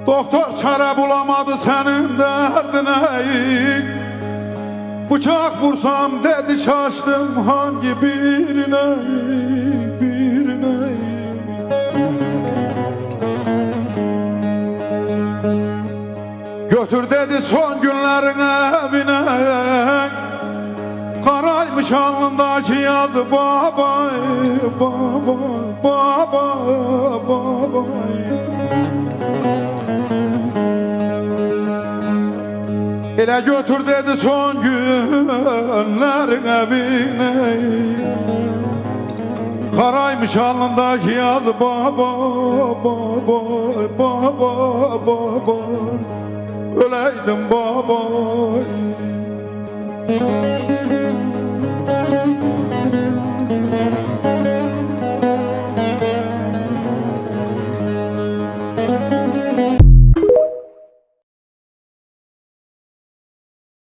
Doktor çare bulamadı senin derdine. Bıçak vursam dedi şaştım hangi birine, birine. Götür dedi son günlerin evine. Karaymış alnındaki yazı baba, baba, baba, baba. Ele götür dedi son günlerin evine. Karaymış alnındaki yazı baba, baba, baba, baba. Öleydim baba.